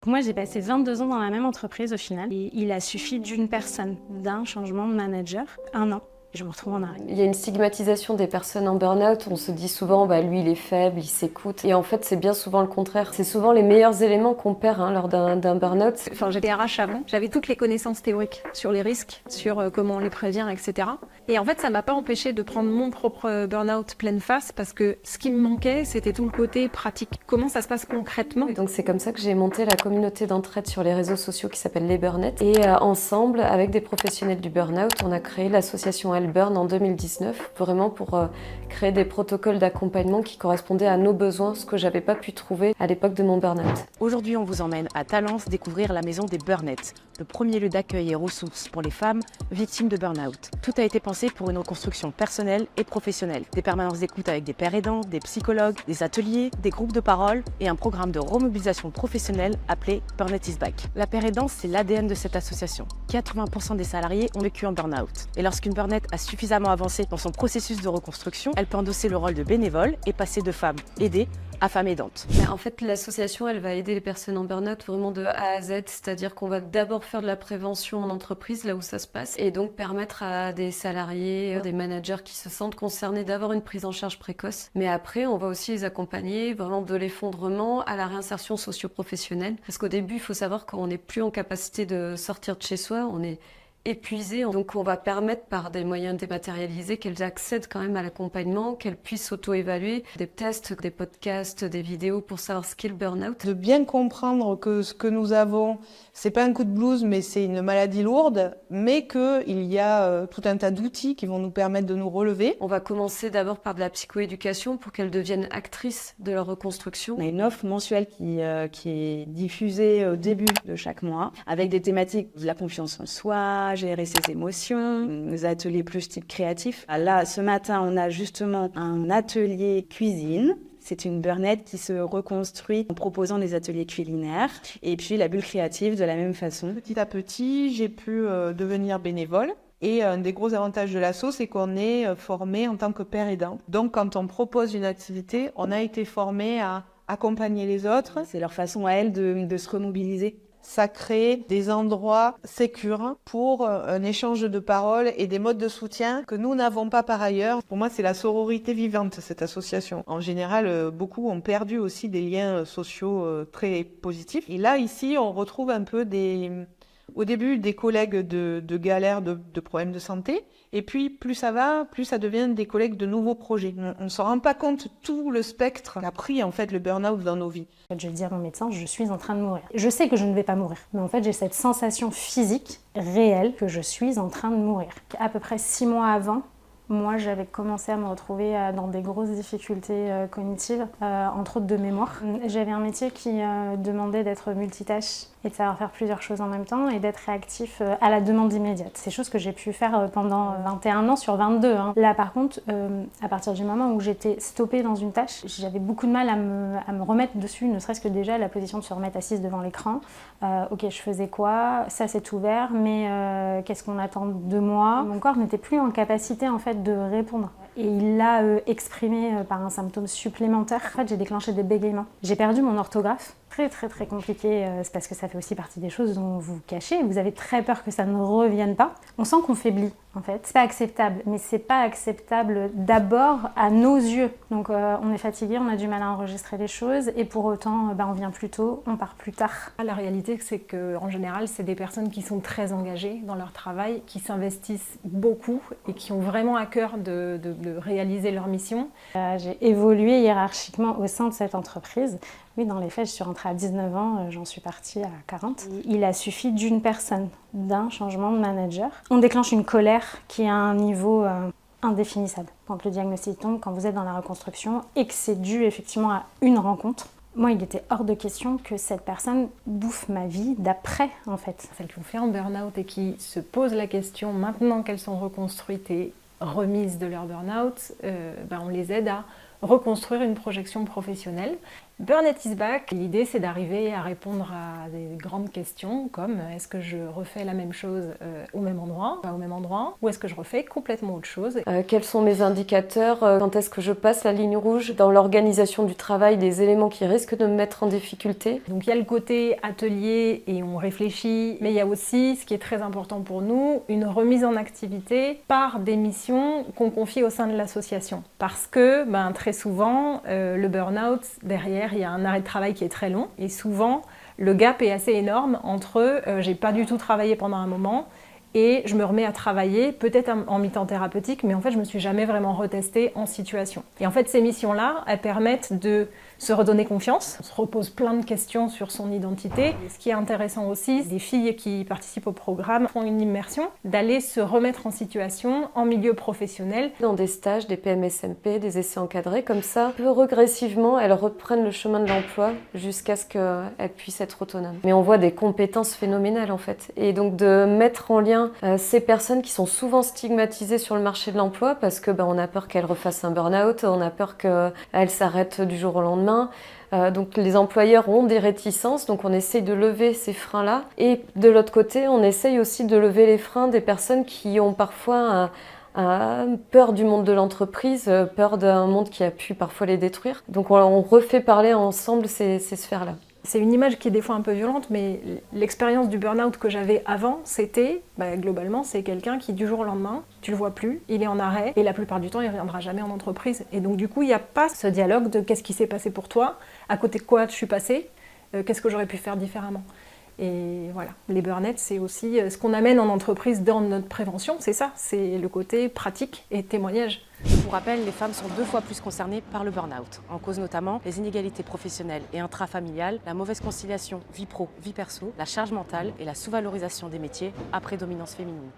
Moi, j'ai passé 22 ans dans la même entreprise au final. Et il a suffi d'une personne, d'un changement de manager, 1 an. Je me retrouve en arrêt. Il y a une stigmatisation des personnes en burn-out. On se dit souvent, lui, il est faible, il s'écoute. Et en fait, c'est bien souvent le contraire. C'est souvent les meilleurs éléments qu'on perd lors d'un burn-out. Enfin, j'étais RH avant. J'avais toutes les connaissances théoriques sur les risques, sur comment on les prévient, etc. Et en fait, ça m'a pas empêché de prendre mon propre burn-out pleine face parce que ce qui me manquait, c'était tout le côté pratique. Comment ça se passe concrètement? Et donc, c'est comme ça que j'ai monté la communauté d'entraide sur les réseaux sociaux qui s'appelle Les Burnettes. Et ensemble, avec des professionnels du burn-out, on a créé l'association Burn en 2019, vraiment pour créer des protocoles d'accompagnement qui correspondaient à nos besoins, ce que j'avais pas pu trouver à l'époque de mon burn-out. Aujourd'hui, on vous emmène à Talence découvrir la maison des Burnettes, le premier lieu d'accueil et ressources pour les femmes victimes de burn-out. Tout a été pensé pour une reconstruction personnelle et professionnelle. Des permanences d'écoute avec des pairs aidants, des psychologues, des ateliers, des groupes de parole et un programme de remobilisation professionnelle appelé Burnet is Back. La paire aidante, c'est l'ADN de cette association. 80% des salariés ont vécu en burn-out. Et lorsqu'une burnette a suffisamment avancé dans son processus de reconstruction, elle peut endosser le rôle de bénévole et passer de femme aidée à femme aidante. En fait, l'association, elle va aider les personnes en burn-out vraiment de A à Z, c'est-à-dire qu'on va d'abord faire de la prévention en entreprise, là où ça se passe, et donc permettre à des salariés, des managers qui se sentent concernés d'avoir une prise en charge précoce. Mais après, on va aussi les accompagner vraiment de l'effondrement à la réinsertion socio-professionnelle. Parce qu'au début, il faut savoir qu'on n'est plus en capacité de sortir de chez soi, on est épuisées. Donc on va permettre par des moyens dématérialisés qu'elles accèdent quand même à l'accompagnement, qu'elles puissent s'auto-évaluer, des tests, des podcasts, des vidéos pour savoir ce qu'est le burn-out. De bien comprendre que ce que nous avons, c'est pas un coup de blues, mais c'est une maladie lourde, mais qu'il y a tout un tas d'outils qui vont nous permettre de nous relever. On va commencer d'abord par de la psychoéducation pour qu'elles deviennent actrices de leur reconstruction. On a une offre mensuelle qui est diffusée au début de chaque mois, avec des thématiques de la confiance en soi, gérer ses émotions, des ateliers plus type créatif. Là, ce matin, on a justement un atelier cuisine. C'est une burnette qui se reconstruit en proposant des ateliers culinaires. Et puis la bulle créative de la même façon. Petit à petit, j'ai pu devenir bénévole. Et un des gros avantages de l'asso, c'est qu'on est formé en tant que père aidant. Donc quand on propose une activité, on a été formé à accompagner les autres. C'est leur façon à elles de se remobiliser. Ça crée des endroits sécures pour un échange de paroles et des modes de soutien que nous n'avons pas par ailleurs. Pour moi, c'est la sororité vivante, cette association. En général, beaucoup ont perdu aussi des liens sociaux très positifs. Et là, ici, on retrouve un peu au début des collègues de galères, de problèmes de santé. Et puis, plus ça va, plus ça devient des collègues de nouveaux projets. On ne se rend pas compte tout le spectre qu'a pris en fait le burn-out dans nos vies. Je dis à mon médecin, je suis en train de mourir. Je sais que je ne vais pas mourir, mais en fait j'ai cette sensation physique réelle que je suis en train de mourir. À peu près 6 mois avant, moi j'avais commencé à me retrouver dans des grosses difficultés cognitives, entre autres de mémoire. J'avais un métier qui demandait d'être multitâche et de savoir faire plusieurs choses en même temps et d'être réactif à la demande immédiate. C'est chose que j'ai pu faire pendant 21 ans sur 22. Là par contre, à partir du moment où j'étais stoppée dans une tâche, j'avais beaucoup de mal à me remettre dessus, ne serait-ce que déjà la position de se remettre assise devant l'écran. Ok, je faisais quoi? Ça c'est ouvert, mais qu'est-ce qu'on attend de moi? Mon corps n'était plus en capacité en fait de répondre. Et il l'a exprimé par un symptôme supplémentaire. En fait, j'ai déclenché des bégaiements. J'ai perdu mon orthographe. Très compliqué, c'est parce que ça fait aussi partie des choses dont vous cachez. Vous avez très peur que ça ne revienne pas. On sent qu'on faiblit, en fait. C'est pas acceptable, mais c'est pas acceptable d'abord à nos yeux. Donc on est fatigué, on a du mal à enregistrer les choses, et pour autant, on vient plus tôt, on part plus tard. La réalité, c'est qu'en général, c'est des personnes qui sont très engagées dans leur travail, qui s'investissent beaucoup et qui ont vraiment à cœur de réaliser leur mission. J'ai évolué hiérarchiquement au sein de cette entreprise. Oui, dans les faits, je suis rentrée à 19 ans, j'en suis partie à 40. Il a suffi d'une personne, d'un changement de manager. On déclenche une colère qui est à un niveau indéfinissable. Quand le diagnostic tombe, quand vous êtes dans la reconstruction et que c'est dû effectivement à une rencontre, moi, il était hors de question que cette personne bouffe ma vie d'après, en fait. Celles qui ont fait un burn-out et qui se posent la question, maintenant qu'elles sont reconstruites et remises de leur burn-out, on les aide à reconstruire une projection professionnelle. Burnout is back. L'idée, c'est d'arriver à répondre à des grandes questions comme est-ce que je refais la même chose au même endroit, pas au même endroit, ou est-ce que je refais complètement autre chose. Quels sont mes indicateurs? Quand est-ce que je passe la ligne rouge dans l'organisation du travail, des éléments qui risquent de me mettre en difficulté? Donc il y a le côté atelier et on réfléchit, mais il y a aussi, ce qui est très important pour nous, une remise en activité par des missions qu'on confie au sein de l'association. Parce que très souvent, le burn-out, derrière, il y a un arrêt de travail qui est très long et souvent, le gap est assez énorme entre j'ai pas du tout travaillé pendant un moment et je me remets à travailler, peut-être en mi-temps thérapeutique, mais en fait, je me suis jamais vraiment retestée en situation. Et en fait, ces missions-là, elles permettent de se redonner confiance. On se repose plein de questions sur son identité. Et ce qui est intéressant aussi, les filles qui participent au programme font une immersion, d'aller se remettre en situation en milieu professionnel. Dans des stages, des PMSMP, des essais encadrés, comme ça, progressivement, elles reprennent le chemin de l'emploi jusqu'à ce qu'elles puissent être autonomes. Mais on voit des compétences phénoménales en fait. Et donc de mettre en lien ces personnes qui sont souvent stigmatisées sur le marché de l'emploi parce que on a peur qu'elles refassent un burn-out, on a peur qu'elles s'arrêtent du jour au lendemain. Donc les employeurs ont des réticences, donc on essaye de lever ces freins-là. Et de l'autre côté, on essaye aussi de lever les freins des personnes qui ont parfois peur du monde de l'entreprise, peur d'un monde qui a pu parfois les détruire. Donc on refait parler ensemble ces sphères-là. C'est une image qui est des fois un peu violente, mais l'expérience du burn-out que j'avais avant, c'était, globalement, c'est quelqu'un qui du jour au lendemain, tu le vois plus, il est en arrêt, et la plupart du temps, il ne reviendra jamais en entreprise. Et donc du coup, il n'y a pas ce dialogue de qu'est-ce qui s'est passé pour toi, à côté de quoi je suis passée, qu'est-ce que j'aurais pu faire différemment. Et voilà, les burn-out, c'est aussi ce qu'on amène en entreprise dans notre prévention, c'est ça, c'est le côté pratique et témoignage. Pour rappel, les femmes sont 2 fois plus concernées par le burn-out. En cause notamment les inégalités professionnelles et intrafamiliales, la mauvaise conciliation vie pro, vie perso, la charge mentale et la sous-valorisation des métiers à prédominance féminine.